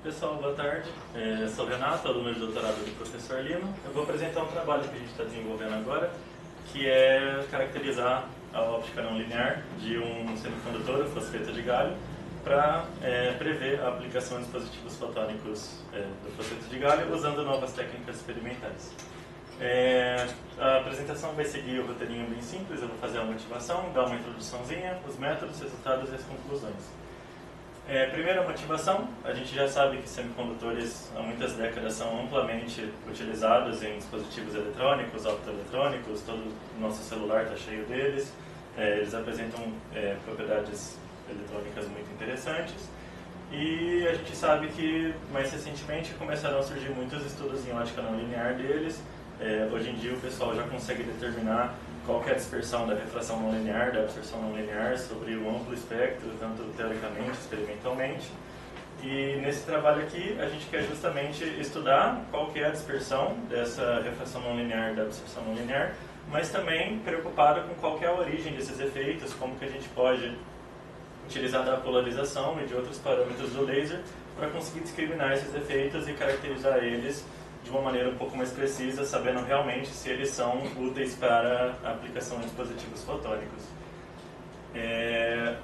Pessoal, boa tarde. Sou o Renato, aluno de doutorado do professor Lima. Eu vou apresentar um trabalho que a gente está desenvolvendo agora, que é caracterizar a óptica não linear de um semicondutor, o fosfeto de galho, para prever a aplicação de dispositivos fotônicos do fosfeto de galho usando novas técnicas experimentais. A apresentação vai seguir o roteirinho bem simples. Eu vou fazer a motivação, dar uma introduçãozinha, os métodos, resultados e as conclusões. Primeira motivação, a gente já sabe que semicondutores há muitas décadas são amplamente utilizados em dispositivos eletrônicos, optoeletrônicos, todo o nosso celular está cheio deles. Eles apresentam propriedades eletrônicas muito interessantes. E a gente sabe que mais recentemente começaram a surgir muitos estudos em ótica não linear deles. Hoje em dia o pessoal já consegue determinar qual que é a dispersão da refração não linear, da absorção não linear, sobre um amplo espectro, tanto teoricamente, experimentalmente. E nesse trabalho aqui a gente quer justamente estudar qual que é a dispersão dessa refração não linear, da absorção não linear, mas também preocupado com qual que é a origem desses efeitos, como que a gente pode utilizar da polarização e de outros parâmetros do laser para conseguir discriminar esses efeitos e caracterizar eles de uma maneira um pouco mais precisa, sabendo realmente se eles são úteis para a aplicação de dispositivos fotônicos.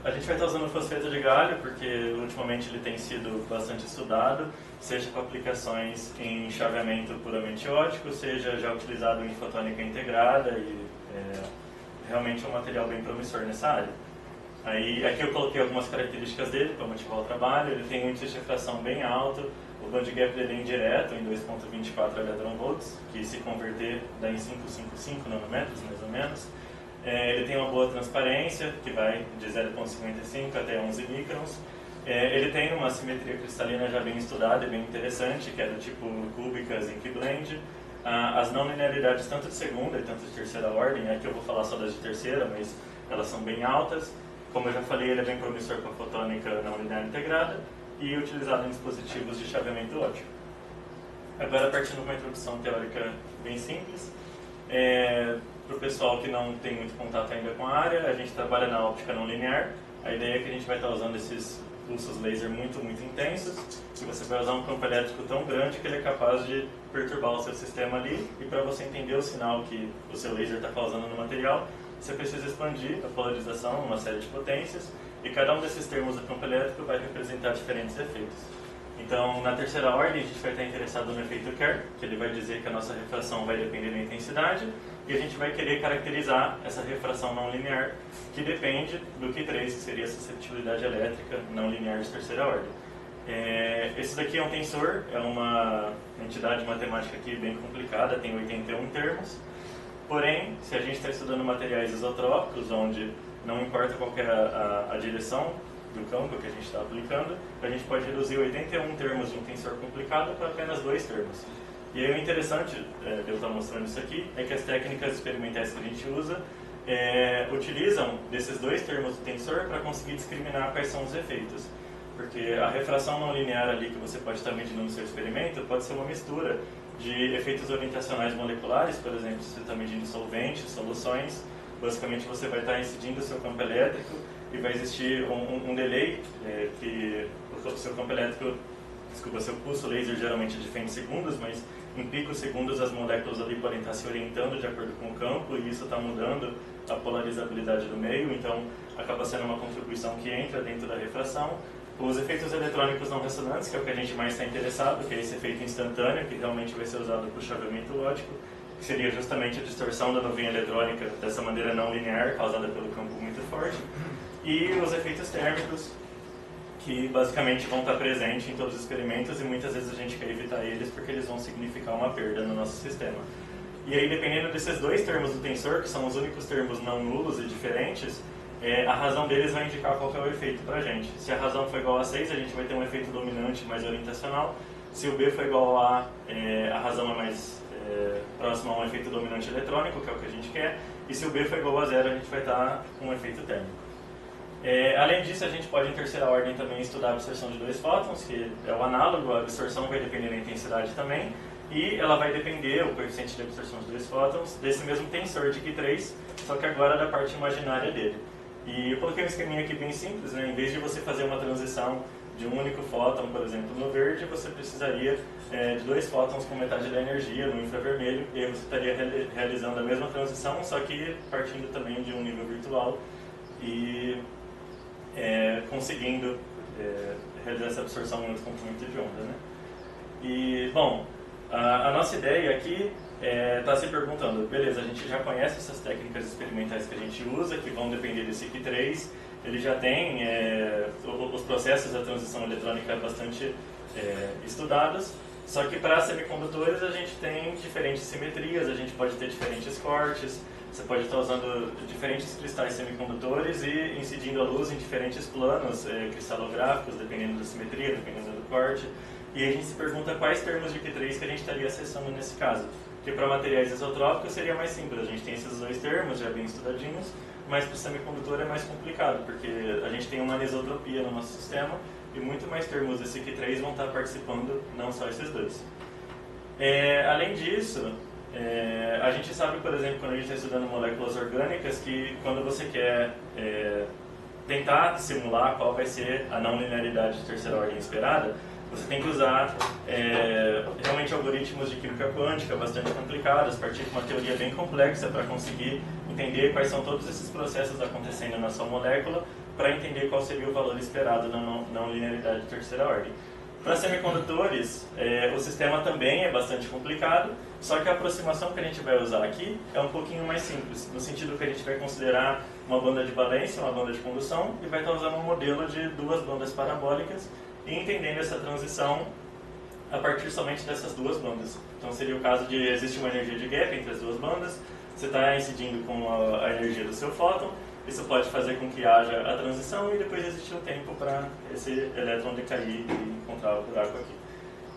A gente vai estar usando o fosfeto de galho porque ultimamente ele tem sido bastante estudado, seja com aplicações em chaveamento puramente óptico, seja já utilizado em fotônica integrada e realmente é um material bem promissor nessa área. Aqui eu coloquei algumas características dele para motivar o trabalho. Ele tem um índice de refração bem alto, o band gap dele é indireto, em 2.24 eV, que se converter dá em 555 nanômetros, mais ou menos. Ele tem uma boa transparência, que vai de 0.55 até 11 microns. Ele tem uma simetria cristalina já bem estudada e bem interessante, que é do tipo cúbica zinc blend. As não linearidades tanto de segunda e tanto de terceira ordem, aqui eu vou falar só das de terceira, mas elas são bem altas. Como eu já falei, ele é bem promissor com a fotônica não linear integrada e utilizado em dispositivos de chaveamento óptico. Agora, partindo de uma introdução teórica bem simples, para o pessoal que não tem muito contato ainda com a área, a gente trabalha na óptica não linear. A ideia é que a gente vai estar usando esses pulsos laser muito intensos, e você vai usar um campo elétrico tão grande que ele é capaz de perturbar o seu sistema ali, e para você entender o sinal que o seu laser está causando no material, você precisa expandir a polarização uma série de potências, e cada um desses termos do campo elétrico vai representar diferentes efeitos. Então, na terceira ordem, a gente vai estar interessado no efeito Kerr, que ele vai dizer que a nossa refração vai depender da intensidade, e a gente vai querer caracterizar essa refração não linear, que depende do Q3, que seria a susceptibilidade elétrica não linear de terceira ordem. Esse daqui é um tensor, é uma entidade matemática aqui bem complicada, tem 81 termos. Porém, se a gente está estudando materiais isotrópicos, onde não importa qual que é a direção do campo que a gente está aplicando, a gente pode reduzir 81 termos de um tensor complicado para apenas 2 termos. E aí o interessante de eu estar mostrando isso aqui é que as técnicas experimentais que a gente usa utilizam desses 2 termos do tensor para conseguir discriminar quais são os efeitos. Porque a refração não linear ali que você pode estar medindo no seu experimento pode ser uma mistura de efeitos orientacionais moleculares, por exemplo, se você está medindo solventes, soluções, basicamente você vai estar incidindo o seu campo elétrico e vai existir um delay, que o seu campo elétrico, seu pulso laser geralmente é de 20 segundos, mas em picos segundos as moléculas ali podem estar se orientando de acordo com o campo e isso está mudando a polarizabilidade do meio, então acaba sendo uma contribuição que entra dentro da refração. Os efeitos eletrônicos não ressonantes, que é o que a gente mais está interessado, que é esse efeito instantâneo, que realmente vai ser usado para o chaveamento óptico, que seria justamente a distorção da nuvem eletrônica dessa maneira não linear, causada pelo campo muito forte, e os efeitos térmicos, que basicamente vão estar presentes em todos os experimentos e muitas vezes a gente quer evitar eles porque eles vão significar uma perda no nosso sistema. E aí, dependendo desses 2 termos do tensor, que são os únicos termos não nulos e diferentes, a razão deles vai indicar qual que é o efeito para a gente. Se a razão for igual a 6, a gente vai ter um efeito dominante mais orientacional. Se o B for igual a A razão é mais próxima a um efeito dominante eletrônico, que é o que a gente quer. E se o B for igual a 0, a gente vai estar com um efeito térmico. Além disso, a gente pode, em terceira ordem, também estudar a absorção de 2 fótons, que é o análogo. A absorção vai depender da intensidade também. E ela vai depender, o coeficiente de absorção de 2 fótons, desse mesmo tensor de Q3, só que agora da parte imaginária dele. E eu coloquei um esqueminha aqui bem simples, né? Em vez de você fazer uma transição de um único fóton, por exemplo, no verde, você precisaria de 2 fótons com metade da energia no infravermelho, e aí você estaria realizando a mesma transição, só que partindo também de um nível virtual e conseguindo realizar essa absorção em outro comprimento de onda, né? E, bom, a nossa ideia aqui está se perguntando, beleza, a gente já conhece essas técnicas experimentais que a gente usa, que vão depender desse CIC3, ele já tem os processos da transição eletrônica bastante estudados, só que para semicondutores a gente tem diferentes simetrias, a gente pode ter diferentes cortes, você pode estar usando diferentes cristais semicondutores e incidindo a luz em diferentes planos cristalográficos, dependendo da simetria, dependendo do corte. E a gente se pergunta quais termos de Q3 que a gente estaria acessando nesse caso. Porque para materiais isotrópicos seria mais simples, a gente tem esses 2 termos já bem estudadinhos, mas para o semicondutor é mais complicado, porque a gente tem uma anisotropia no nosso sistema e muito mais termos desse Q3 vão estar participando, não só esses 2. Além disso, a gente sabe, por exemplo, quando a gente está estudando moléculas orgânicas, que quando você quer tentar simular qual vai ser a não linearidade de terceira ordem esperada, você tem que usar realmente algoritmos de química quântica bastante complicados, partir de uma teoria bem complexa para conseguir entender quais são todos esses processos acontecendo na sua molécula, para entender qual seria o valor esperado na não linearidade de terceira ordem. Para semicondutores, o sistema também é bastante complicado, só que a aproximação que a gente vai usar aqui é um pouquinho mais simples, no sentido que a gente vai considerar uma banda de valência, uma banda de condução, e vai estar usando um modelo de 2 bandas parabólicas, e entendendo essa transição a partir somente dessas 2 bandas. Então seria o caso de existe uma energia de gap entre as 2 bandas, você está incidindo com a energia do seu fóton, isso pode fazer com que haja a transição e depois existe um tempo para esse elétron decair e encontrar o buraco aqui.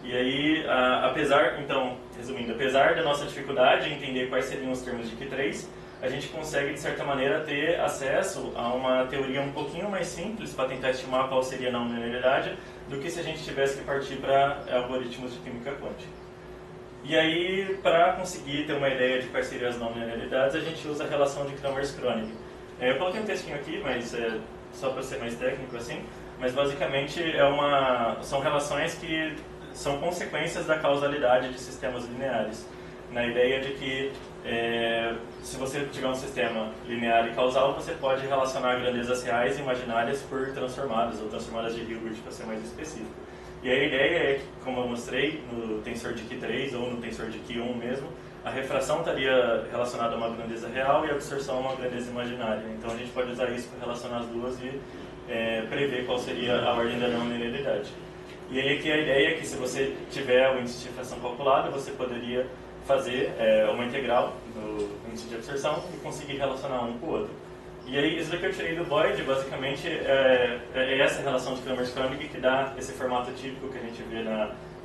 E aí, então, resumindo, apesar da nossa dificuldade em entender quais seriam os termos de Q3, a gente consegue, de certa maneira, ter acesso a uma teoria um pouquinho mais simples para tentar estimar qual seria a não linearidade do que se a gente tivesse que partir para algoritmos de química quântica. E aí, para conseguir ter uma ideia de quais seriam as não linearidades, a gente usa a relação de Kramers-Kronig. Eu coloquei um textinho aqui, mas só para ser mais técnico assim, mas basicamente são relações que são consequências da causalidade de sistemas lineares. Na ideia de que se você tiver um sistema linear e causal, você pode relacionar grandezas reais e imaginárias por transformadas, ou transformadas de Hilbert, para ser mais específico. E a ideia é que, como eu mostrei no tensor de Q3 ou no tensor de Q1 mesmo, a refração estaria relacionada a uma grandeza real e a absorção a uma grandeza imaginária. Então a gente pode usar isso para relacionar as duas e prever qual seria a ordem da não linearidade. E aí aqui a ideia é que se você tiver o índice de refração calculado, você poderia fazer uma integral no índice de absorção e conseguir relacionar um com o outro. E aí isso daqui eu tirei do Boyd, basicamente é essa relação de Kramers-Kronig que dá esse formato típico que a gente vê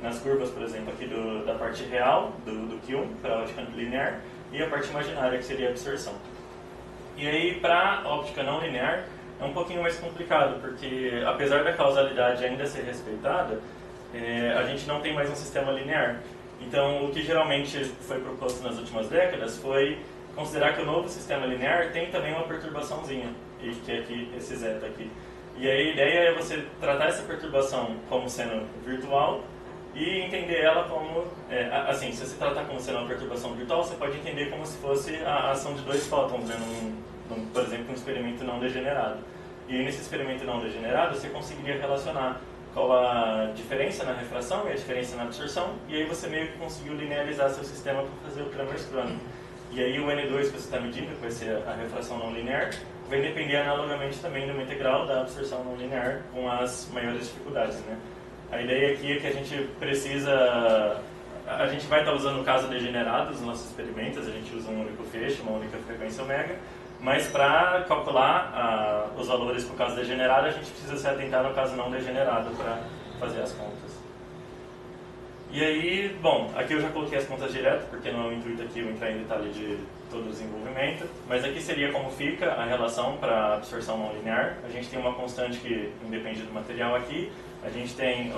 nas curvas, por exemplo, aqui da parte real do Q1 para a óptica linear e a parte imaginária que seria a absorção. E aí para a óptica não linear é um pouquinho mais complicado, porque apesar da causalidade ainda ser respeitada, a gente não tem mais um sistema linear. Então, o que geralmente foi proposto nas últimas décadas foi considerar que o novo sistema linear tem também uma perturbaçãozinha, e que é aqui, esse zeta aqui. E aí a ideia é você tratar essa perturbação como sendo virtual e entender ela como, assim, se você tratar como sendo uma perturbação virtual, você pode entender como se fosse a ação de 2 fótons, né, por exemplo, um experimento não degenerado. E nesse experimento não degenerado, você conseguiria relacionar qual a diferença na refração e a diferença na absorção, e aí você meio que conseguiu linearizar seu sistema para fazer o Kramers-Kronig. E aí o N2 que você está medindo, que vai ser a refração não linear, vai depender analogamente também de uma integral da absorção não linear com as maiores dificuldades, né? A ideia aqui é que a gente vai estar usando casos degenerados nos nossos experimentos, a gente usa um único feixe, uma única frequência ômega, mas para calcular os valores para o caso degenerado, a gente precisa se atentar no caso não degenerado para fazer as contas. E aí, bom, aqui eu já coloquei as contas direto, porque não é o intuito aqui eu entrar em detalhe de todo o desenvolvimento, mas aqui seria como fica a relação para a absorção não linear. A gente tem uma constante que independe do material aqui, a gente tem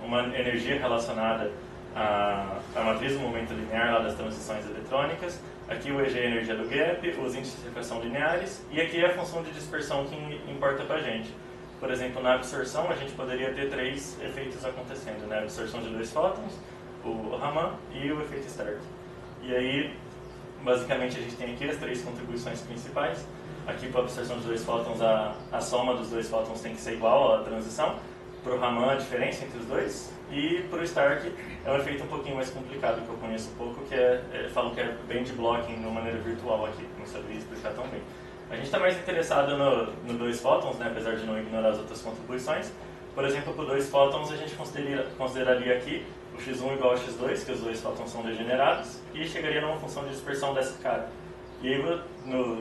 uma energia relacionada à matriz do momento linear lá das transições eletrônicas, aqui o EG é a energia do gap, os índices de refração lineares, e aqui é a função de dispersão que importa para a gente. Por exemplo, na absorção, a gente poderia ter 3 efeitos acontecendo, né? A absorção de 2 fótons, o Raman e o efeito Stark. E aí, basicamente, a gente tem aqui as 3 contribuições principais. Aqui, para a absorção de 2 fótons, a soma dos 2 fótons tem que ser igual à transição. Para o Raman, a diferença entre os dois. E para o Stark, é um efeito um pouquinho mais complicado, que eu conheço pouco, que falam que é band blocking de uma maneira virtual aqui, não sabia explicar tão bem. A gente está mais interessado no 2 fótons, né, apesar de não ignorar as outras contribuições. Por exemplo, para 2 fótons, a gente consideraria aqui o x1 igual a x2, que os 2 fótons são degenerados, e chegaria numa função de dispersão dessa cara. E aí,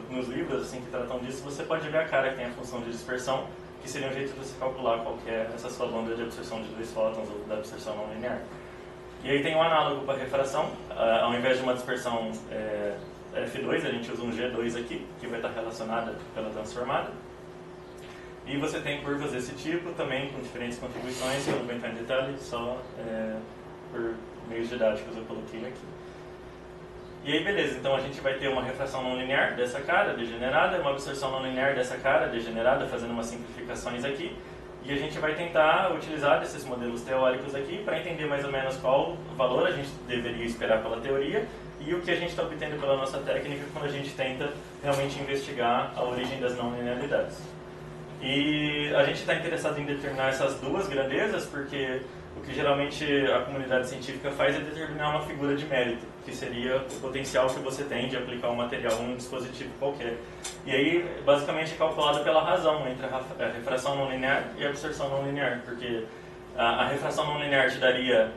nos livros assim, que tratam disso, você pode ver a cara que tem a função de dispersão, que seria um jeito de você calcular qual que é essa sua banda de absorção de 2 fótons ou da absorção não linear. E aí tem um análogo para refração. Ao invés de uma dispersão F2, a gente usa um G2 aqui, que vai estar relacionada pela transformada. E você tem curvas desse tipo, também com diferentes contribuições, que eu não vou entrar em detalhe, só por meios didáticos eu coloquei aqui. E aí, beleza, então a gente vai ter uma refração não linear dessa cara, degenerada, uma absorção não linear dessa cara, degenerada, fazendo umas simplificações aqui. E a gente vai tentar utilizar esses modelos teóricos aqui para entender mais ou menos qual valor a gente deveria esperar pela teoria e o que a gente está obtendo pela nossa técnica quando a gente tenta realmente investigar a origem das não linearidades. E a gente está interessado em determinar essas 2 grandezas porque o que geralmente a comunidade científica faz é determinar uma figura de mérito, que seria o potencial que você tem de aplicar um material em um dispositivo qualquer. E aí, basicamente, é calculado pela razão entre a refração não linear e a absorção não linear, porque a refração não linear te daria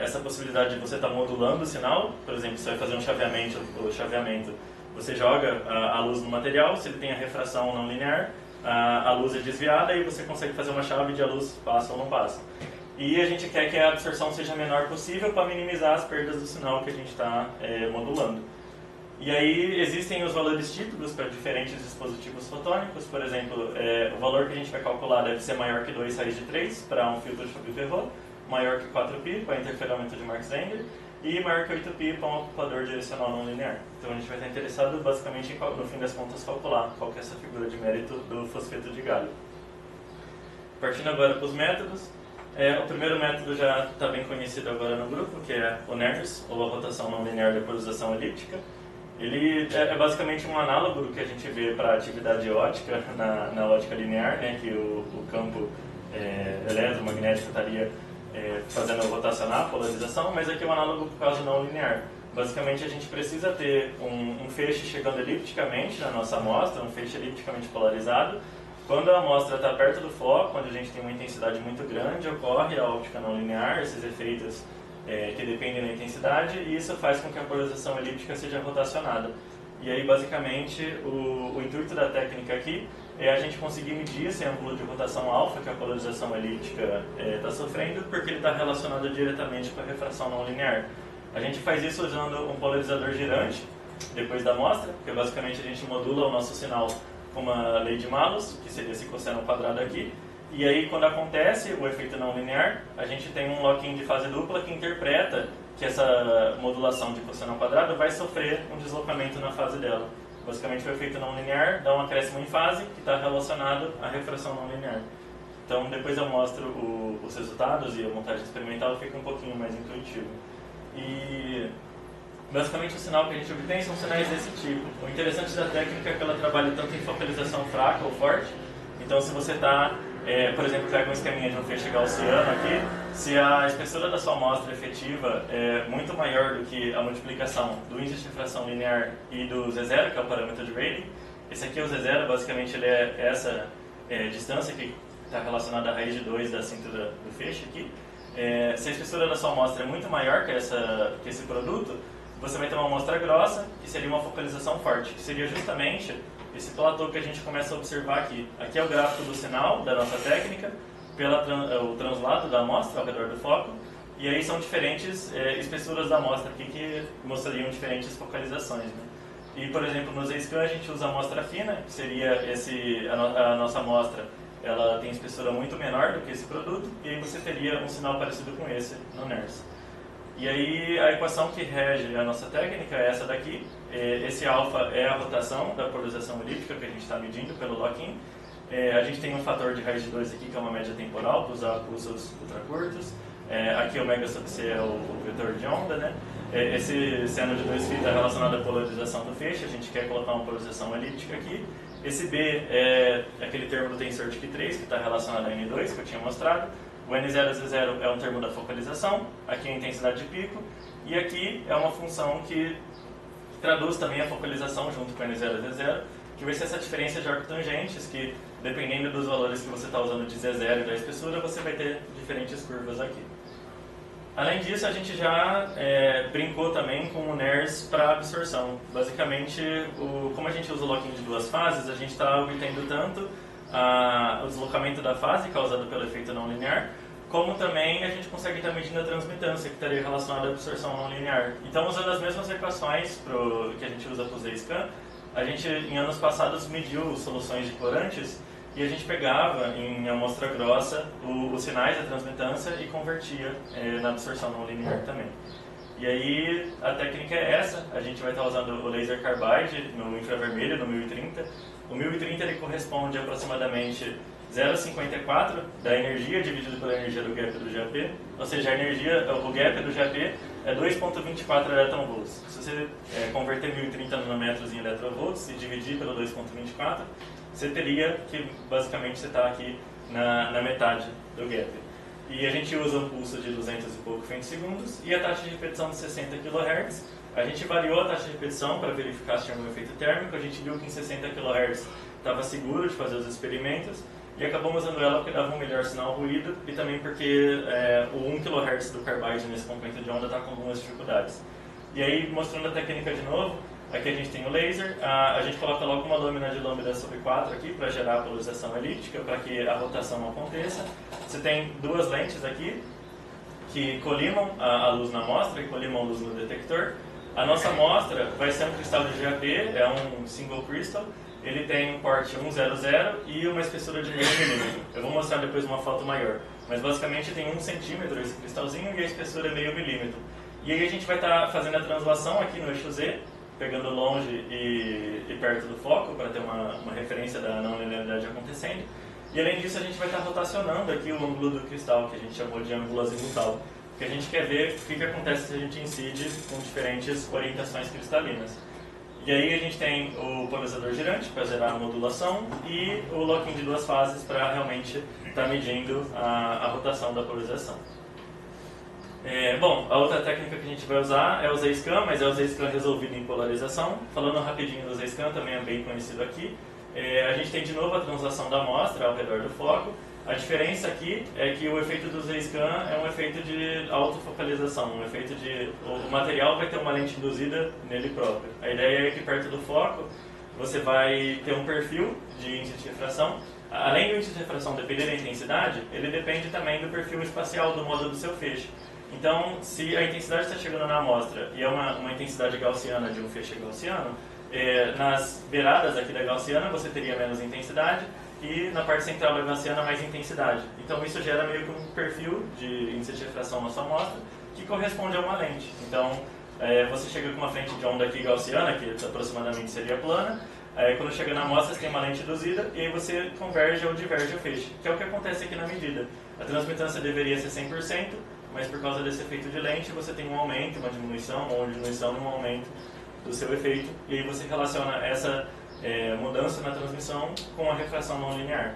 essa possibilidade de você estar modulando o sinal. Por exemplo, você vai fazer um chaveamento, você joga a luz no material, se ele tem a refração não linear, a luz é desviada e você consegue fazer uma chave de a luz passa ou não passa. E a gente quer que a absorção seja a menor possível para minimizar as perdas do sinal que a gente está modulando. E aí existem os valores típicos para diferentes dispositivos fotônicos. Por exemplo, o valor que a gente vai calcular deve ser maior que 2 raiz de 3 para um filtro de Fourier-Perot, maior que 4π para interferômetro de Marx-Rengel e maior que 8π para um ocupador direcional não linear. Então a gente vai estar interessado basicamente em, no fim das contas, calcular qual que é essa figura de mérito do fosfeto de galho. Partindo agora para os métodos. O primeiro método já está bem conhecido agora no grupo, que é o NERS, ou a rotação não linear de polarização elíptica. Ele é basicamente um análogo do que a gente vê para a atividade óptica na ótica linear, né, que o campo eletromagnético estaria fazendo rotacionar a polarização, mas aqui é um análogo por causa não linear. Basicamente a gente precisa ter um feixe chegando elipticamente na nossa amostra, um feixe elipticamente polarizado. Quando a amostra está perto do foco, quando a gente tem uma intensidade muito grande, ocorre a óptica não linear, esses efeitos que dependem da intensidade, e isso faz com que a polarização elíptica seja rotacionada. E aí, basicamente, o intuito da técnica aqui é a gente conseguir medir esse ângulo de rotação alfa que a polarização elíptica está sofrendo, porque ele está relacionado diretamente com a refração não linear. A gente faz isso usando um polarizador girante, depois da amostra, porque basicamente a gente modula o nosso sinal com uma lei de Malus, que seria esse cosseno quadrado aqui, e aí quando acontece o efeito não linear, a gente tem um lock-in de fase dupla que interpreta que essa modulação de cosseno quadrado vai sofrer um deslocamento na fase dela. Basicamente o efeito não linear dá um acréscimo em fase que está relacionado à refração não linear. Então depois eu mostro os resultados e a montagem experimental fica um pouquinho mais intuitivo. E basicamente o sinal que a gente obtém são sinais desse tipo. O interessante da técnica é que ela trabalha tanto em focalização fraca ou forte. Então se você está, por exemplo, pega um esqueminha de um feixe gaussiano aqui, se a espessura da sua amostra efetiva é muito maior do que a multiplicação do índice de refração linear e do Z0, que é o parâmetro de Rayleigh, esse aqui é o Z0, basicamente ele é essa distância que está relacionada à raiz de 2 da cintura do feixe aqui. Se a espessura da sua amostra é muito maior que esse produto, você vai ter uma amostra grossa, que seria uma focalização forte, que seria justamente esse platô que a gente começa a observar aqui. Aqui é o gráfico do sinal da nossa técnica, o translado da amostra ao redor do foco, e aí são diferentes espessuras da amostra aqui que mostrariam diferentes focalizações, né? E, por exemplo, no Z-Scan a gente usa a amostra fina, que seria a nossa amostra, ela tem espessura muito menor do que esse produto, e aí você teria um sinal parecido com esse no NERS. E aí a equação que rege a nossa técnica é essa daqui. Esse alfa é a rotação da polarização elíptica que a gente está medindo pelo lock-in. A gente tem um fator de raiz de 2 aqui, que é uma média temporal, para usar pulsos ultracurtos. Aqui ômega sub c é o vetor de onda, né? Esse seno de 2 φ é relacionado à polarização do feixe, a gente quer colocar uma polarização elíptica aqui. Esse B é aquele termo do tensor de Q3, que está relacionado a N2, que eu tinha mostrado. O N0Z0 é um termo da focalização, aqui é a intensidade de pico, e aqui é uma função que traduz também a focalização junto com o N0Z0, que vai ser essa diferença de arcotangentes, que dependendo dos valores que você está usando de Z0 e da espessura, você vai ter diferentes curvas aqui. Além disso, a gente já brincou também com o NERS para absorção. Basicamente, como a gente usa o lock-in de duas fases, a gente está obtendo tanto o deslocamento da fase causado pelo efeito não linear, como também a gente consegue estar medindo a transmitância, que estaria relacionada à absorção não linear. Então, usando as mesmas equações que a gente usa para o Z-scan, a gente, em anos passados, mediu soluções de corantes e a gente pegava em amostra grossa os sinais da transmitância e convertia na absorção não linear também. E aí a técnica é essa, a gente vai estar usando o laser carbide no infravermelho, no 1030. O 1030 ele corresponde a aproximadamente 0,54 da energia dividido pela energia do gap do GAP, ou seja, o gap do GAP é 2,24 eletronvolts. Se você converter 1030 nanômetros em eletronvolts e dividir pelo 2,24, você teria que basicamente você está aqui na metade do gap. E a gente usa um pulso de 200 e pouco femtosegundos e a taxa de repetição de 60 kHz. A gente variou a taxa de repetição para verificar se tinha um efeito térmico. A gente viu que em 60 kHz estava seguro de fazer os experimentos e acabamos usando ela porque dava um melhor sinal ruído e também porque o 1 kHz do carbide nesse comprimento de onda está com algumas dificuldades. E aí, mostrando a técnica de novo, aqui a gente tem o laser, a gente coloca logo uma lâmina de lambda sobre 4 aqui para gerar a polarização elíptica, para que a rotação não aconteça. Você tem duas lentes aqui que colimam a luz na amostra e colimam a luz no detector. A nossa amostra vai ser um cristal de GAP, é um single crystal. Ele tem um corte 1,00 e uma espessura de meio milímetro. Eu vou mostrar depois uma foto maior. Mas basicamente tem 1 centímetro esse cristalzinho e a espessura é meio milímetro. E aí a gente vai estar fazendo a translação aqui no eixo Z, pegando longe e perto do foco, para ter uma referência da não linearidade acontecendo. E além disso a gente vai estar rotacionando aqui o ângulo do cristal, que a gente chamou de ângulo azimutal. Porque a gente quer ver o que acontece se a gente incide com diferentes orientações cristalinas. E aí a gente tem o polarizador girante para gerar a modulação e o lock-in de duas fases para realmente estar medindo a rotação da polarização. Bom, a outra técnica que a gente vai usar é o Z-scan, mas é o Z-scan resolvido em polarização. Falando rapidinho do Z-scan, também é bem conhecido aqui. A gente tem de novo a translação da amostra ao redor do foco. A diferença aqui é que o efeito do Z-scan é um efeito de autofocalização, um efeito de... O material vai ter uma lente induzida nele próprio. A ideia é que perto do foco você vai ter um perfil de índice de refração. Além do índice de refração depender da intensidade, ele depende também do perfil espacial do modo do seu feixe. Então, se a intensidade está chegando na amostra e é uma intensidade gaussiana de um feixe gaussiano, nas beiradas aqui da gaussiana você teria menos intensidade e na parte central da gaussiana mais intensidade. Então isso gera meio que um perfil de índice de refração na sua amostra que corresponde a uma lente. Então você chega com uma frente de onda aqui gaussiana, que aproximadamente seria plana, quando chega na amostra você tem uma lente induzida e aí você converge ou diverge o feixe, que é o que acontece aqui na medida. A transmitância deveria ser 100%, mas por causa desse efeito de lente você tem um aumento, uma diminuição, ou uma diminuição e um aumento do seu efeito, e aí você relaciona essa mudança na transmissão com a refração não linear.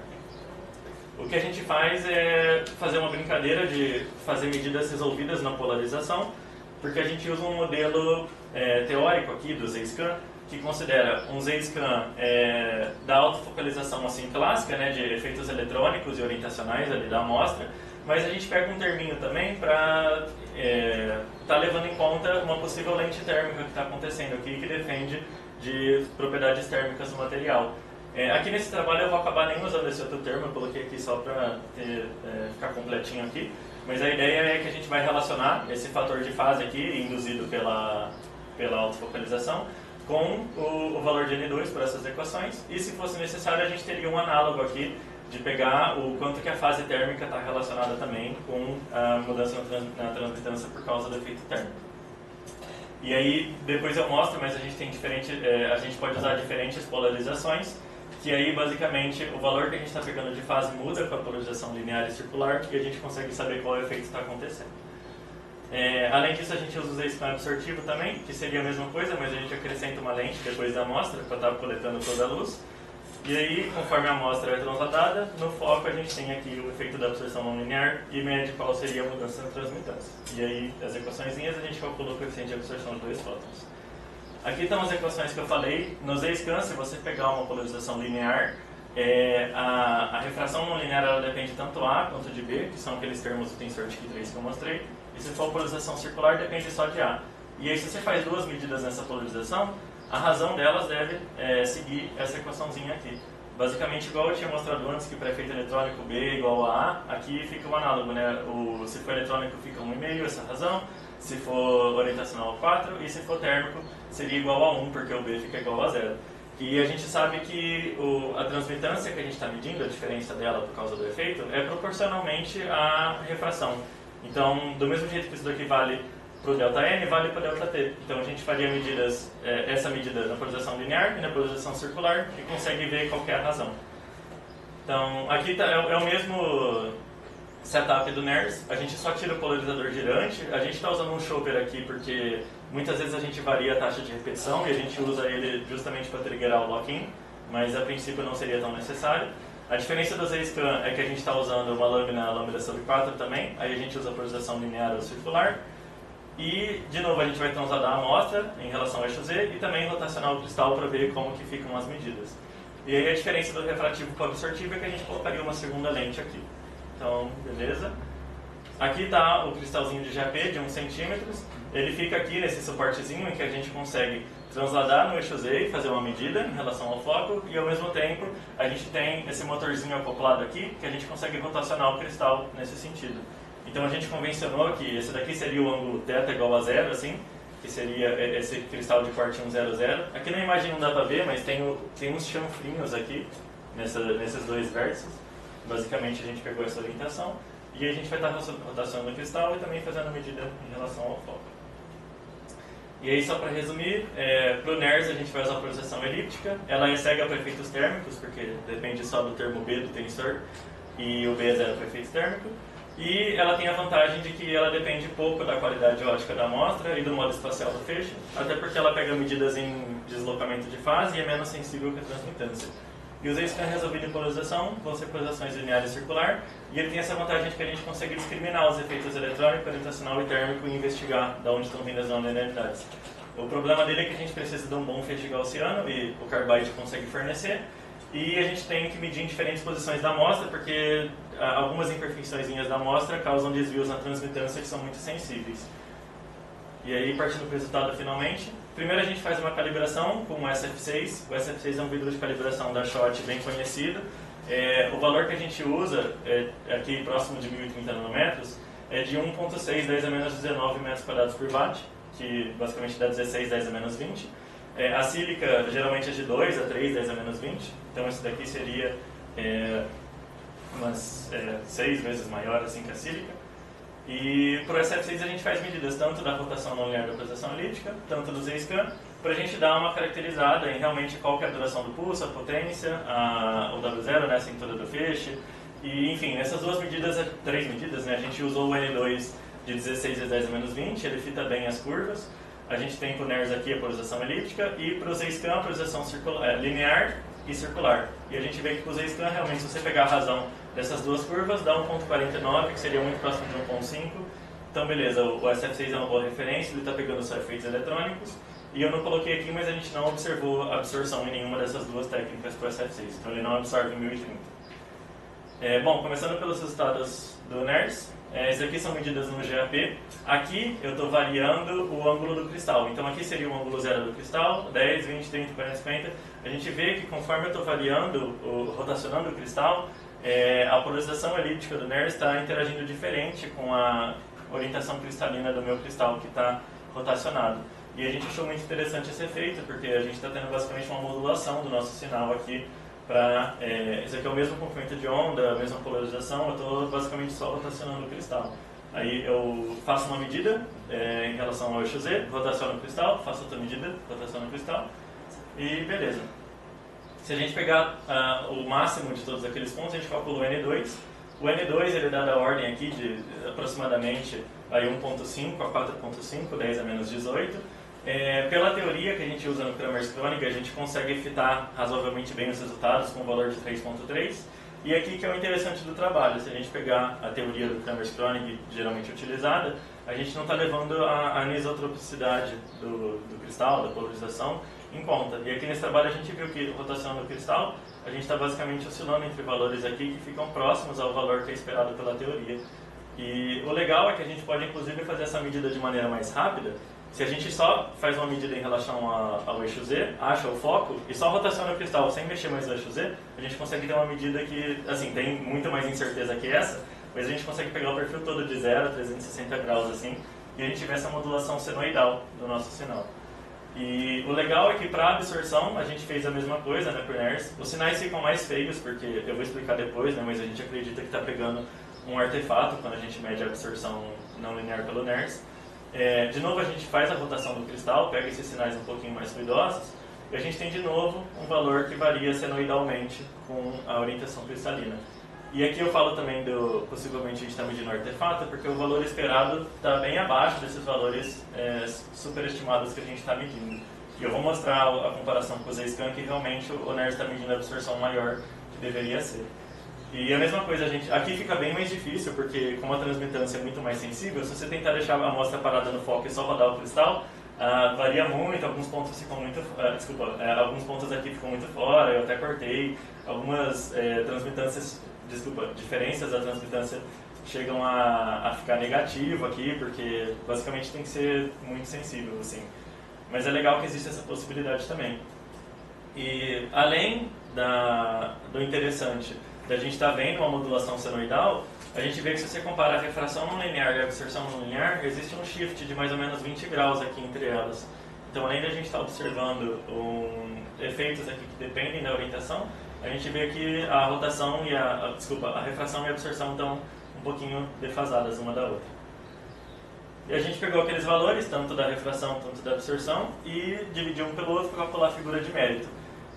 O que a gente faz é fazer uma brincadeira de fazer medidas resolvidas na polarização, porque a gente usa um modelo teórico aqui do Z-scan, que considera um Z-scan da autofocalização assim, clássica, né, de efeitos eletrônicos e orientacionais ali da amostra, mas a gente pega um terminho também para estar levando em conta uma possível lente térmica que está acontecendo aqui, que depende de propriedades térmicas do material. Aqui nesse trabalho eu vou acabar nem usando esse outro termo, eu coloquei aqui só para ficar completinho aqui, mas a ideia é que a gente vai relacionar esse fator de fase aqui, induzido pela autofocalização, com o valor de N2 por essas equações, e se fosse necessário a gente teria um análogo aqui de pegar o quanto que a fase térmica está relacionada também com a mudança na transmitância por causa do efeito térmico. E aí depois eu mostro, mas a gente tem a gente pode usar diferentes polarizações. que aí basicamente o valor que a gente está pegando de fase muda com a polarização linear e circular e a gente consegue saber qual efeito está acontecendo. Além disso, a gente usa o Z-scan absortivo também, que seria a mesma coisa, mas a gente acrescenta uma lente depois da amostra para estar coletando toda a luz. E aí, conforme a amostra é transladada, no foco a gente tem aqui o efeito da absorção não linear e mede qual seria a mudança na transmitância. E aí, as equaçõezinhas, a gente calcula o coeficiente de absorção de 2 fótons. Aqui estão as equações que eu falei. No Z-scan, se você pegar uma polarização linear, a refração não linear ela depende tanto A quanto de B, que são aqueles termos do tensor de Q3 que eu mostrei. E se for polarização circular, depende só de A. E aí, se você faz duas medidas nessa polarização, a razão delas deve seguir essa equaçãozinha aqui. Basicamente, igual eu tinha mostrado antes, que para efeito eletrônico B é igual a A, aqui fica o análogo, né? Se for eletrônico, fica 1,5, essa razão. Se for orientacional, 4. E se for térmico, seria igual a 1, porque o B fica igual a 0. E a gente sabe que a transmitância que a gente está medindo, a diferença dela por causa do efeito, é proporcionalmente à refração. Então, do mesmo jeito que isso daqui vale para o ΔN, vale para o ΔT. Então, a gente faria essa medida na polarização linear e na polarização circular e consegue ver qual que é a razão. Então, aqui é o mesmo setup do NERSC, a gente só tira o polarizador girante. A gente está usando um chopper aqui porque muitas vezes a gente varia a taxa de repetição e a gente usa ele justamente para triggerar o lock-in, mas a princípio não seria tão necessário. A diferença do Z-scan é que a gente está usando uma lambda sobre 4 também, aí a gente usa a polarização linear ou circular. E, de novo, a gente vai transladar a amostra em relação ao eixo Z e também rotacionar o cristal para ver como que ficam as medidas. E aí a diferença do refrativo para o absortivo é que a gente colocaria uma segunda lente aqui. Então, beleza. Aqui está o cristalzinho de GAP de 1 centímetro. Ele fica aqui nesse suportezinho em que a gente consegue transladar no eixo Z e fazer uma medida em relação ao foco. E, ao mesmo tempo, a gente tem esse motorzinho acoplado aqui que a gente consegue rotacionar o cristal nesse sentido. Então a gente convencionou que esse daqui seria o ângulo θ igual a 0, assim, que seria esse cristal de corte 100. Aqui na imagem não dá para ver, mas tem uns chanfrinhos aqui, nesses dois vértices. Basicamente a gente pegou essa orientação e a gente vai estar rotacionando o cristal e também fazendo medida em relação ao foco. E aí, só para resumir, para o NERSC a gente vai usar a polarização elíptica. Ela é cega para efeitos térmicos, porque depende só do termo B do tensor, e o B é 0 para efeito térmico. E ela tem a vantagem de que ela depende pouco da qualidade ótica da amostra e do modo espacial do feixe, até porque ela pega medidas em deslocamento de fase e é menos sensível que a transmitância. E os Z-scan resolvidos em polarização vão ser polarizações linear e circular, e ele tem essa vantagem de que a gente consegue discriminar os efeitos eletrônico, orientacional e térmico e investigar de onde estão vindo as não-linearidades. O problema dele é que a gente precisa de um bom feixe gaussiano, e o Carbide consegue fornecer, e a gente tem que medir em diferentes posições da amostra, porque algumas imperfeiçõezinhas da amostra causam desvios na transmitância que são muito sensíveis. E aí, partindo para o resultado finalmente, primeiro a gente faz uma calibração com o SF6. O SF6 é um vidro de calibração da Schott bem conhecido. O valor que a gente usa, aqui próximo de 1030 nanômetros, é de 1,6 10 a menos 19 metros quadrados por watt, que basicamente dá 16 10 a menos 20. A sílica geralmente é de 2 a 3 10 a menos 20, então esse daqui seria umas 6 vezes maior assim que a sílica. E para o SF6 a gente faz medidas tanto da rotação não linear da polarização elíptica, tanto do Z-scan, para a gente dar uma caracterizada em realmente qual que é a duração do pulso, a potência, o W0, né, a cintura do feixe. E, enfim, nessas três medidas, né, a gente usou o N2 de 16 vezes 10 a menos 20, ele fita bem as curvas. A gente tem para o NERSC aqui a polarização elíptica e para o Z-scan a polarização linear e circular. E a gente vê que para o Z-scan, realmente, se você pegar a razão dessas duas curvas, dá 1,49, que seria muito próximo de 1,5. Então, beleza, o SF6 é uma boa referência, ele está pegando só efeitos eletrônicos. E eu não coloquei aqui, mas a gente não observou absorção em nenhuma dessas duas técnicas para o SF6. Então, ele não absorve em 1030. Bom, começando pelos resultados do NERSC. Essas aqui são medidas no GAP. Aqui eu estou variando o ângulo do cristal. Então aqui seria o ângulo zero do cristal, 10, 20, 30, 40, 50. A gente vê que conforme eu estou variando, rotacionando o cristal, a polarização elíptica do NERSC está interagindo diferente com a orientação cristalina do meu cristal que está rotacionado. E a gente achou muito interessante esse efeito, porque a gente está tendo basicamente uma modulação do nosso sinal aqui. Esse aqui é o mesmo comprimento de onda, a mesma polarização, eu estou basicamente só rotacionando o cristal. Aí eu faço uma medida em relação ao eixo Z, rotaciono o cristal, faço outra medida, rotaciono o cristal e beleza. Se a gente pegar o máximo de todos aqueles pontos, a gente calcula o N2. O N2 ele é dado a ordem aqui de aproximadamente 1.5 a 4.5, 10 a menos 18. Pela teoria que a gente usa no Kramers-Kronig, a gente consegue fitar razoavelmente bem os resultados com o valor de 3.3. E aqui que é o interessante do trabalho, se a gente pegar a teoria do Kramers-Kronig geralmente utilizada, a gente não está levando a anisotropicidade do cristal, da polarização, em conta. E aqui nesse trabalho a gente viu que a rotação do cristal, a gente está basicamente oscilando entre valores aqui que ficam próximos ao valor que é esperado pela teoria. E o legal é que a gente pode inclusive fazer essa medida de maneira mais rápida. Se a gente só faz uma medida em relação ao eixo Z, acha o foco e só rotaciona o cristal sem mexer mais no eixo Z, a gente consegue ter uma medida que, assim, tem muito mais incerteza que essa, mas a gente consegue pegar o perfil todo de 0 a 360 graus, assim, e a gente vê essa modulação senoidal do nosso sinal. E o legal é que para absorção a gente fez a mesma coisa, né, por NERS. Os sinais ficam mais feios, porque eu vou explicar depois, né, mas a gente acredita que está pegando um artefato quando a gente mede a absorção não linear pelo NERS. De novo a gente faz a rotação do cristal, pega esses sinais um pouquinho mais ruidosos, e a gente tem de novo um valor que varia senoidalmente com a orientação cristalina. E aqui eu falo também possivelmente a gente está medindo o artefato, porque o valor esperado está bem abaixo desses valores superestimados que a gente está medindo. E eu vou mostrar a comparação com o Z-Scan, que realmente o NERS está medindo a absorção maior que deveria ser. E a mesma coisa, aqui fica bem mais difícil, porque como a transmitância é muito mais sensível, se você tentar deixar a amostra parada no foco e só rodar o cristal, varia muito, alguns pontos ficam muito, alguns pontos aqui ficam muito fora, eu até cortei, algumas diferenças da transmitância chegam a ficar negativo aqui, porque basicamente tem que ser muito sensível, assim. Mas é legal que existe essa possibilidade também. E além do interessante da gente estar vendo uma modulação senoidal, a gente vê que se você compara a refração não linear e a absorção não linear, existe um shift de mais ou menos 20 graus aqui entre elas. Então, além da gente estar observando efeitos aqui que dependem da orientação, a gente vê que a rotação e a refração e a absorção estão um pouquinho defasadas uma da outra. E a gente pegou aqueles valores, tanto da refração quanto da absorção, e dividiu um pelo outro para calcular a figura de mérito.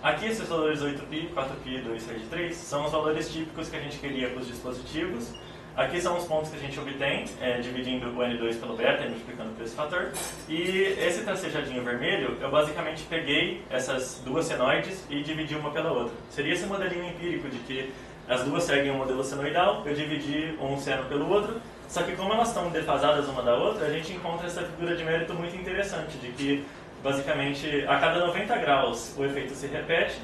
Aqui esses valores 8π, 4π, 2, 3 de 3 são os valores típicos que a gente queria para os dispositivos. Aqui são os pontos que a gente obtém, dividindo o N2 pelo beta e multiplicando por esse fator. E esse tracejadinho vermelho, eu basicamente peguei essas duas senoides e dividi uma pela outra. Seria esse modelinho empírico de que as duas seguem um modelo senoidal, eu dividi um seno pelo outro, só que como elas estão defasadas uma da outra, a gente encontra essa figura de mérito muito interessante, de que basicamente, a cada 90 graus o efeito se repete,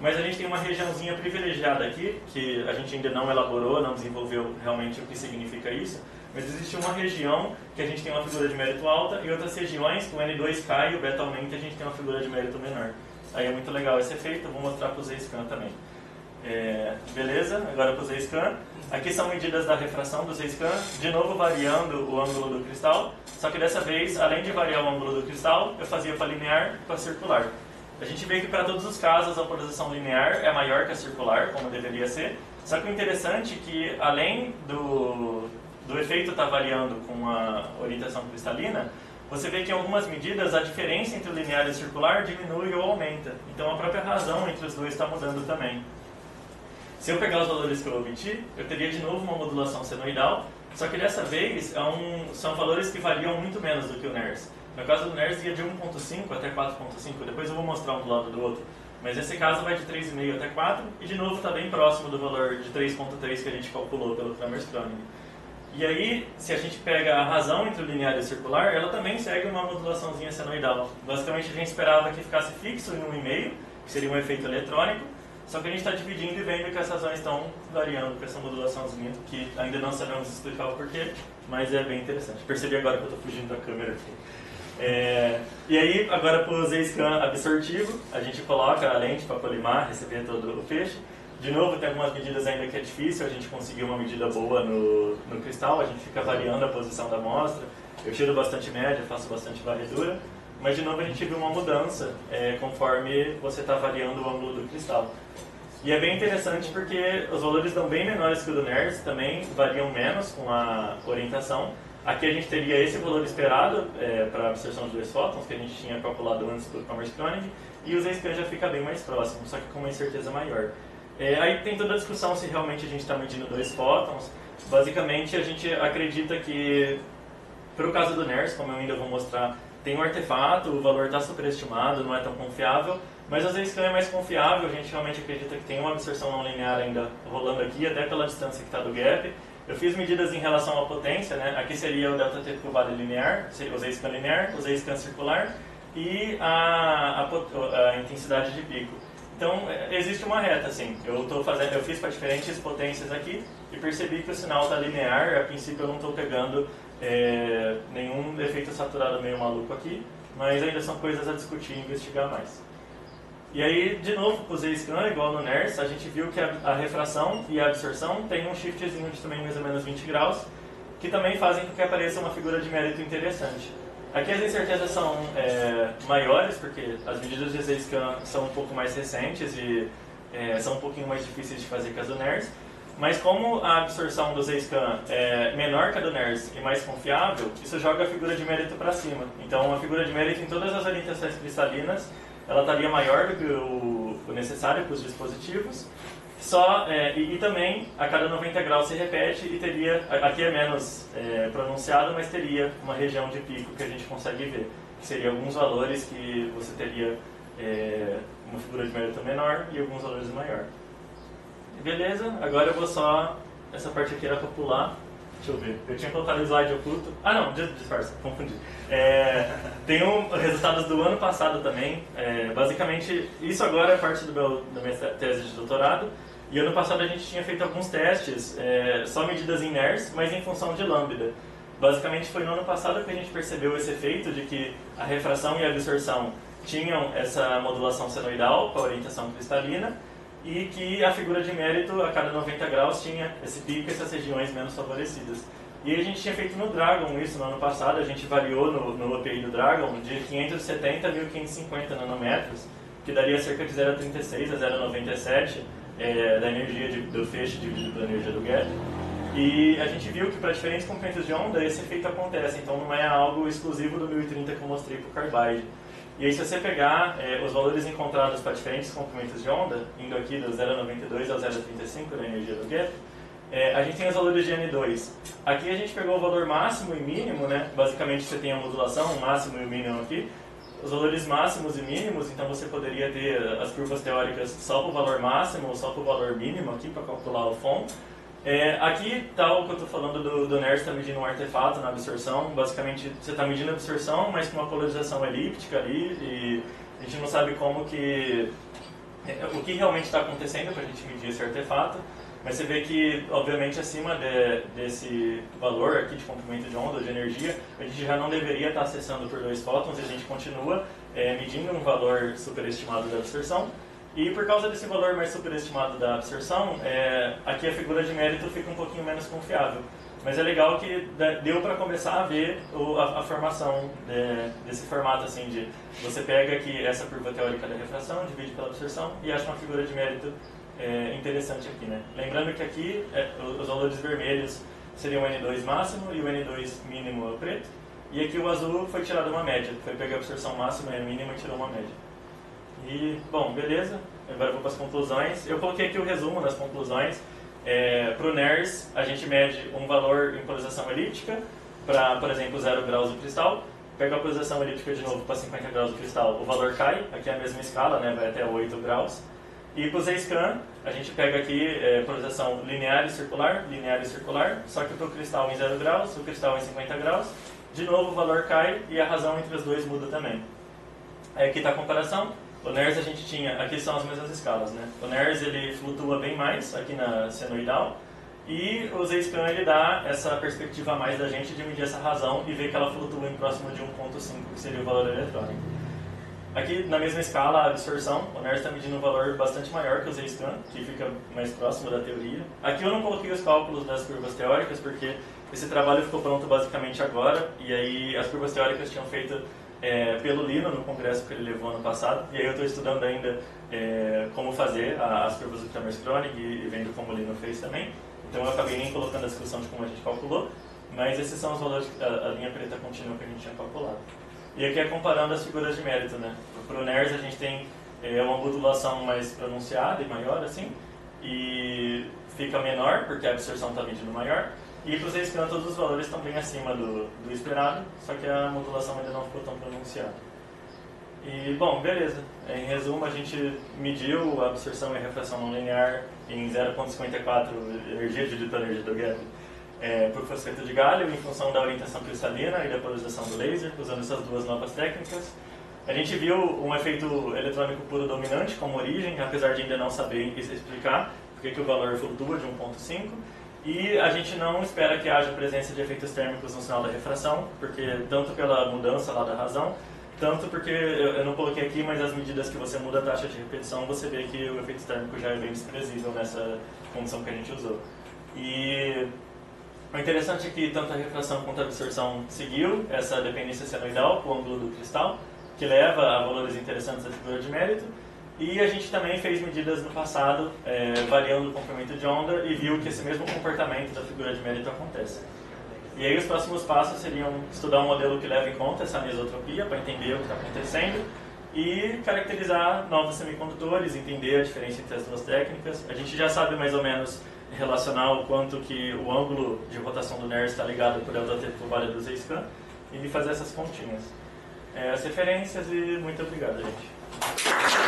mas a gente tem uma regiãozinha privilegiada aqui, que a gente ainda não elaborou, não desenvolveu realmente o que significa isso, mas existe uma região que a gente tem uma figura de mérito alta e outras regiões que o N2 cai e o beta aumenta e a gente tem uma figura de mérito menor. Aí é muito legal esse efeito, eu vou mostrar para o Z-Scan também. Beleza, agora para o Z-Scan. Aqui são medidas da refração do Z-Scan, de novo variando o ângulo do cristal, só que dessa vez, além de variar o ângulo do cristal, eu fazia para linear e para circular. A gente vê que para todos os casos a polarização linear é maior que a circular, como deveria ser, só que o interessante é que além do efeito estar variando com a orientação cristalina, você vê que em algumas medidas a diferença entre o linear e o circular diminui ou aumenta, então a própria razão entre os dois está mudando também. Se eu pegar os valores que eu obti, eu teria de novo uma modulação senoidal, só que dessa vez são valores que variam muito menos do que o NERS. No caso do NERS ia de 1.5 até 4.5, depois eu vou mostrar um do lado do outro. Mas nesse caso vai de 3,5 até 4, e de novo está bem próximo do valor de 3.3 que a gente calculou pelo Kramers-Kronig. E aí, se a gente pega a razão entre o linear e o circular, ela também segue uma modulaçãozinha senoidal. Basicamente a gente esperava que ficasse fixo em 1,5, que seria um efeito eletrônico, só que a gente está dividindo e vendo que as razões estão variando com essa modulaçãozinha, que ainda não sabemos explicar o porquê, mas é bem interessante. Percebi agora que eu estou fugindo da câmera aqui. E aí, agora para o Z-Scan absortivo, a gente coloca a lente para colimar, receber todo o feixe. De novo, tem algumas medidas ainda que é difícil a gente conseguir uma medida boa no cristal, a gente fica variando a posição da amostra, eu tiro bastante média, faço bastante varredura, mas de novo a gente viu uma mudança conforme você está variando o ângulo do cristal. E é bem interessante porque os valores estão bem menores que o do NERS, também variam menos com a orientação, Aqui a gente teria esse valor esperado para a absorção de 2 fótons, que a gente tinha calculado antes do Cramer-Kronig, e o Z-scan já fica bem mais próximo, só que com uma incerteza maior. Aí tem toda a discussão se realmente a gente está medindo 2 fótons. Basicamente, a gente acredita que, para o caso do NERSC, como eu ainda vou mostrar, tem um artefato, o valor está superestimado, não é tão confiável, mas o Z-scan é mais confiável, a gente realmente acredita que tem uma absorção não linear ainda rolando aqui, até pela distância que está do gap. Eu fiz medidas em relação à potência, né? Aqui seria o ΔT curvado linear, o Z-scan linear, o Z-scan circular e a intensidade de pico. Então, existe uma reta, assim. Eu fiz para diferentes potências aqui e percebi que o sinal está linear. A princípio, eu não estou pegando nenhum efeito saturado meio maluco aqui, mas ainda são coisas a discutir e investigar mais. E aí, de novo, com o Z-scan, igual no NERSC, a gente viu que a refração e a absorção tem um shiftzinho de também mais ou menos 20 graus, que também fazem com que apareça uma figura de mérito interessante. Aqui as incertezas são maiores, porque as medidas de Z-scan são um pouco mais recentes e são um pouquinho mais difíceis de fazer que as do NERSC, mas como a absorção do Z-scan é menor que a do NERSC e mais confiável, isso joga a figura de mérito para cima. Então, a figura de mérito em todas as orientações cristalinas, ela estaria maior do que o necessário para os dispositivos, e também a cada 90 graus se repete e teria, aqui é menos pronunciado, mas teria uma região de pico que a gente consegue ver, que seria alguns valores que você teria uma figura de mérito menor e alguns valores maior. Beleza, agora eu vou essa parte aqui era para pular. Deixa eu ver, eu tinha colocado o slide oculto. Ah não, disfarça, confundi. Tem resultados do ano passado também. Basicamente, isso agora é parte da minha tese de doutorado. E ano passado a gente tinha feito alguns testes, só medidas em NERSC, mas em função de lambda. Basicamente foi no ano passado que a gente percebeu esse efeito de que a refração e a absorção tinham essa modulação senoidal com a orientação cristalina, e que a figura de mérito, a cada 90 graus, tinha esse pico e essas regiões menos favorecidas. E a gente tinha feito no Dragon isso no ano passado, a gente variou no API do Dragon de 570 a 1550 nanômetros, que daria cerca de 0,36 a 0,97 da energia do feixe dividido pela energia do gap. E a gente viu que para diferentes comprimentos de onda esse efeito acontece, então não é algo exclusivo do 1030 que eu mostrei para o Carbide. E aí, se você pegar os valores encontrados para diferentes comprimentos de onda, indo aqui do 0,92 ao 0,35 da energia do gap, a gente tem os valores de N2. Aqui a gente pegou o valor máximo e mínimo, né? Basicamente você tem a modulação, o máximo e o mínimo aqui. Os valores máximos e mínimos, então você poderia ter as curvas teóricas só para o valor máximo ou só para o valor mínimo aqui para calcular o FOM. Aqui está o que eu estou falando do NERSC, está medindo um artefato na absorção. Basicamente, você está medindo a absorção, mas com uma polarização elíptica ali, e a gente não sabe o que realmente está acontecendo para a gente medir esse artefato. Mas você vê que, obviamente, acima desse valor aqui de comprimento de onda, de energia, a gente já não deveria estar acessando por 2 fótons, e a gente continua medindo um valor superestimado da absorção. E por causa desse valor mais superestimado da absorção, aqui a figura de mérito fica um pouquinho menos confiável. Mas é legal que deu para começar a ver a formação desse formato, assim, de você pega aqui essa curva teórica da refração, divide pela absorção e acha uma figura de mérito interessante aqui, né? Lembrando que aqui os valores vermelhos seriam o N2 máximo e o N2 mínimo é o preto. E aqui o azul foi tirado uma média, foi pegar a absorção máxima e a mínima e tirou uma média. E, bom, beleza, agora eu vou para as conclusões. Eu coloquei aqui o resumo das conclusões. Para o NERSC, a gente mede um valor em polarização elíptica para, por exemplo, 0 graus do cristal. Pega a polarização elíptica de novo para 50 graus do cristal, o valor cai, aqui é a mesma escala, né, vai até 8 graus. E para o Z-scan, a gente pega aqui polarização linear e circular, só que para o cristal em 0 graus, o cristal em 50 graus. De novo o valor cai e a razão entre os dois muda também. Aqui está a comparação. O NERSC a gente tinha, aqui são as mesmas escalas, né? O NERSC ele flutua bem mais aqui na senoidal, e o Z-scan ele dá essa perspectiva a mais da gente de medir essa razão e ver que ela flutua em próximo de 1.5, que seria o valor eletrônico. Aqui na mesma escala a absorção, o NERSC está medindo um valor bastante maior que o Z-scan, que fica mais próximo da teoria. Aqui eu não coloquei os cálculos das curvas teóricas, porque esse trabalho ficou pronto basicamente agora, e aí as curvas teóricas tinham feito pelo Lino no congresso que ele levou ano passado, e aí eu estou estudando ainda como fazer as curvas do Cramer-Kronig e vendo como o Lino fez também, então eu acabei nem colocando a discussão de como a gente calculou, Mas esses são os valores, a linha preta contínua que a gente tinha calculado. E aqui é comparando as figuras de mérito, né? Para o NERS a gente tem uma modulação mais pronunciada e maior, assim, e fica menor, porque a absorção está medindo maior. E para o Z-scan todos os valores estão bem acima do esperado, só que a modulação ainda não ficou tão pronunciada. E, bom, beleza. Em resumo, a gente mediu a absorção e refração não linear em 0,54 energia dividida pela energia do gap por fosfato de galho, em função da orientação cristalina e da polarização do laser, usando essas duas novas técnicas. A gente viu um efeito eletrônico puro dominante como origem, apesar de ainda não saber explicar porque que o valor flutua de 1,5. E a gente não espera que haja presença de efeitos térmicos no sinal da refração, porque tanto pela mudança lá da razão, tanto porque eu não coloquei aqui, mas as medidas que você muda a taxa de repetição, você vê que o efeito térmico já é bem desprezível nessa condição que a gente usou. E o interessante é que tanto a refração quanto a absorção seguiu essa dependência senoidal com o ângulo do cristal, que leva a valores interessantes da figura de mérito. E a gente também fez medidas no passado, variando o comprimento de onda, e viu que esse mesmo comportamento da figura de mérito acontece. E aí os próximos passos seriam estudar um modelo que leva em conta essa anisotropia, para entender o que está acontecendo, e caracterizar novos semicondutores, entender a diferença entre as duas técnicas. A gente já sabe mais ou menos relacionar o quanto que o ângulo de rotação do NERS está ligado por ΔT por vale do Z-scan, e fazer essas continhas. As referências, e muito obrigado, gente.